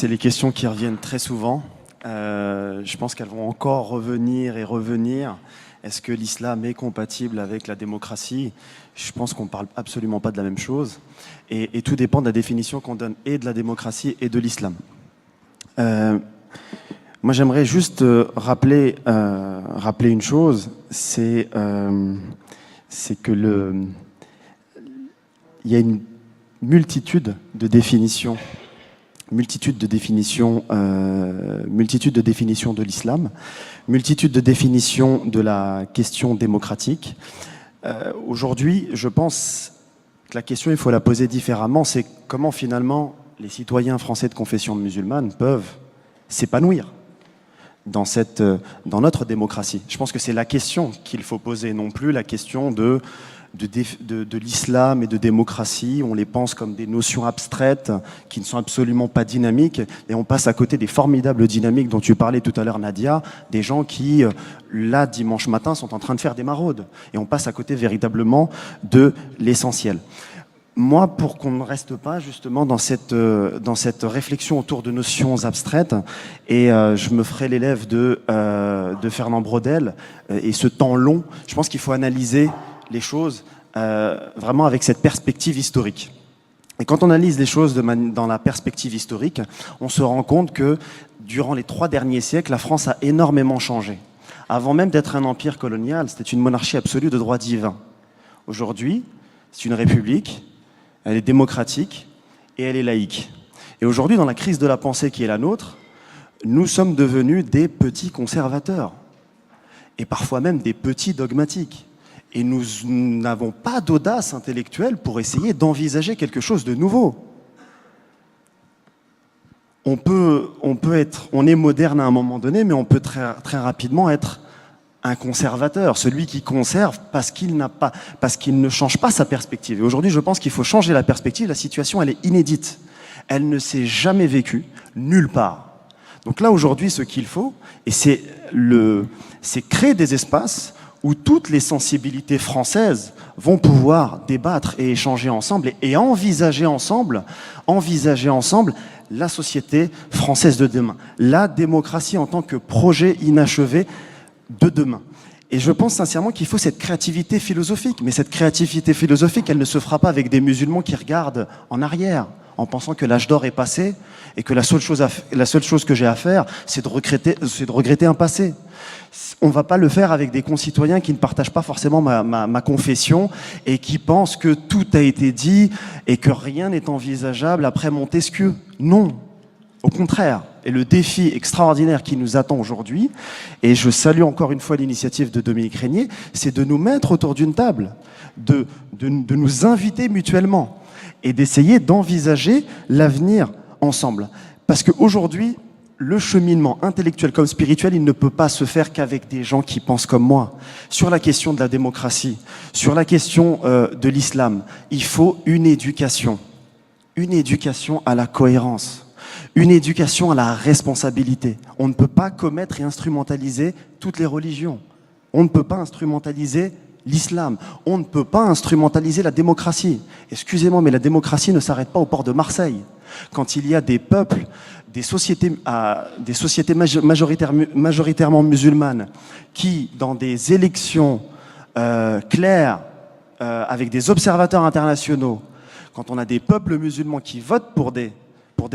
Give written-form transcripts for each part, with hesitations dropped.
C'est les questions qui reviennent très souvent. Je pense qu'elles vont encore revenir et revenir. Est-ce que l'islam est compatible avec la démocratie? Je pense qu'on ne parle absolument pas de la même chose. Et tout dépend de la définition qu'on donne et de la démocratie et de l'islam. Moi, j'aimerais juste rappeler une chose, c'est que il y a une multitude de définitions de l'islam, multitude de définitions de la question démocratique. Aujourd'hui, je pense que la question, il faut la poser différemment, c'est comment finalement les citoyens français de confession musulmane peuvent s'épanouir dans notre démocratie. Je pense que c'est la question qu'il faut poser, non plus la question de l'islam et de démocratie. On les pense comme des notions abstraites qui ne sont absolument pas dynamiques, et on passe à côté des formidables dynamiques dont tu parlais tout à l'heure, Nadia, des gens qui, là, dimanche matin, sont en train de faire des maraudes, et on passe à côté véritablement de l'essentiel. Moi, pour qu'on ne reste pas justement dans cette réflexion autour de notions abstraites, et je me ferai l'élève de Fernand Braudel, et ce temps long, je pense qu'il faut analyser les choses vraiment avec cette perspective historique. Et quand on analyse les choses dans la perspective historique, on se rend compte que durant les 3 derniers siècles, la France a énormément changé. Avant même d'être un empire colonial, c'était une monarchie absolue de droit divin. Aujourd'hui, c'est une république, elle est démocratique et elle est laïque. Et aujourd'hui, dans la crise de la pensée qui est la nôtre, nous sommes devenus des petits conservateurs et parfois même des petits dogmatiques. Et nous n'avons pas d'audace intellectuelle pour essayer d'envisager quelque chose de nouveau. On est moderne à un moment donné, mais on peut très rapidement être un conservateur, celui qui conserve parce qu'il ne change pas sa perspective. Et aujourd'hui, je pense qu'il faut changer la perspective. La situation, elle est inédite. Elle ne s'est jamais vécue nulle part. Donc là, aujourd'hui, ce qu'il faut, et c'est créer des espaces où toutes les sensibilités françaises vont pouvoir débattre et échanger ensemble et envisager ensemble la société française de demain, la démocratie en tant que projet inachevé de demain. Et je pense sincèrement qu'il faut cette créativité philosophique, mais cette créativité philosophique, elle ne se fera pas avec des musulmans qui regardent en arrière, en pensant que l'âge d'or est passé et que la seule chose que j'ai à faire, c'est de regretter un passé. On ne va pas le faire avec des concitoyens qui ne partagent pas forcément ma confession et qui pensent que tout a été dit et que rien n'est envisageable après Montesquieu. Non, au contraire. Et le défi extraordinaire qui nous attend aujourd'hui, et je salue encore une fois l'initiative de Dominique Régnier, c'est de nous mettre autour d'une table, de nous inviter mutuellement et d'essayer d'envisager l'avenir ensemble. Parce qu'aujourd'hui, le cheminement intellectuel comme spirituel, il ne peut pas se faire qu'avec des gens qui pensent comme moi. Sur la question de la démocratie, sur la question de l'islam, il faut une éducation à la cohérence, une éducation à la responsabilité. On ne peut pas commettre et instrumentaliser toutes les religions. On ne peut pas instrumentaliser l'islam. On ne peut pas instrumentaliser la démocratie. Excusez-moi, mais la démocratie ne s'arrête pas au port de Marseille. Quand il y a des peuples, des sociétés majoritairement musulmanes qui, dans des élections claires, avec des observateurs internationaux, quand on a des peuples musulmans qui votent pour des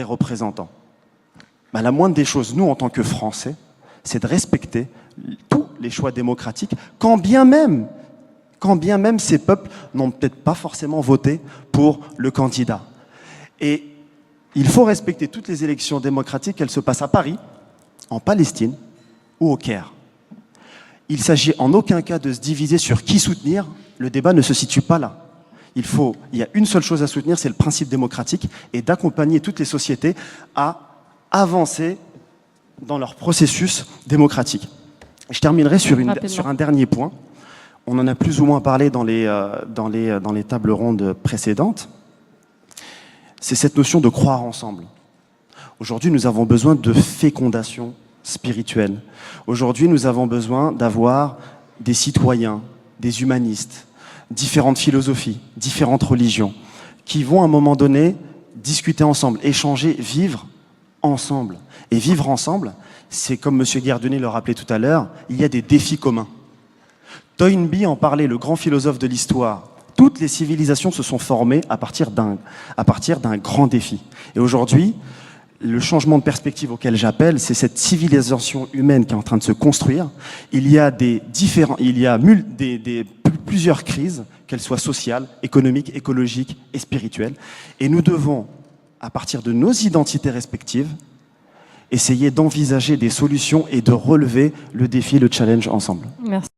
représentants, la moindre des choses, nous, en tant que Français, c'est de respecter tous les choix démocratiques, quand bien même ces peuples n'ont peut-être pas forcément voté pour le candidat. Et il faut respecter toutes les élections démocratiques, qu'elles se passent à Paris, en Palestine ou au Caire. Il ne s'agit en aucun cas de se diviser sur qui soutenir, le débat ne se situe pas là. Il y a une seule chose à soutenir, c'est le principe démocratique et d'accompagner toutes les sociétés à avancer dans leur processus démocratique. Je terminerai sur un dernier point. On en a plus ou moins parlé dans les tables rondes précédentes. C'est cette notion de croire ensemble. Aujourd'hui, nous avons besoin de fécondation spirituelle. Aujourd'hui, nous avons besoin d'avoir des citoyens, des humanistes, différentes philosophies, différentes religions, qui vont à un moment donné discuter ensemble, échanger, vivre ensemble. Et vivre ensemble, c'est comme M. Guerdonnet le rappelait tout à l'heure, il y a des défis communs. Toynbee en parlait, le grand philosophe de l'histoire. Toutes les civilisations se sont formées à partir d'un grand défi. Et aujourd'hui, le changement de perspective auquel j'appelle, c'est cette civilisation humaine qui est en train de se construire. Il y a plusieurs crises, qu'elles soient sociales, économiques, écologiques et spirituelles. Et nous devons, à partir de nos identités respectives, essayer d'envisager des solutions et de relever le défi, le challenge ensemble. Merci.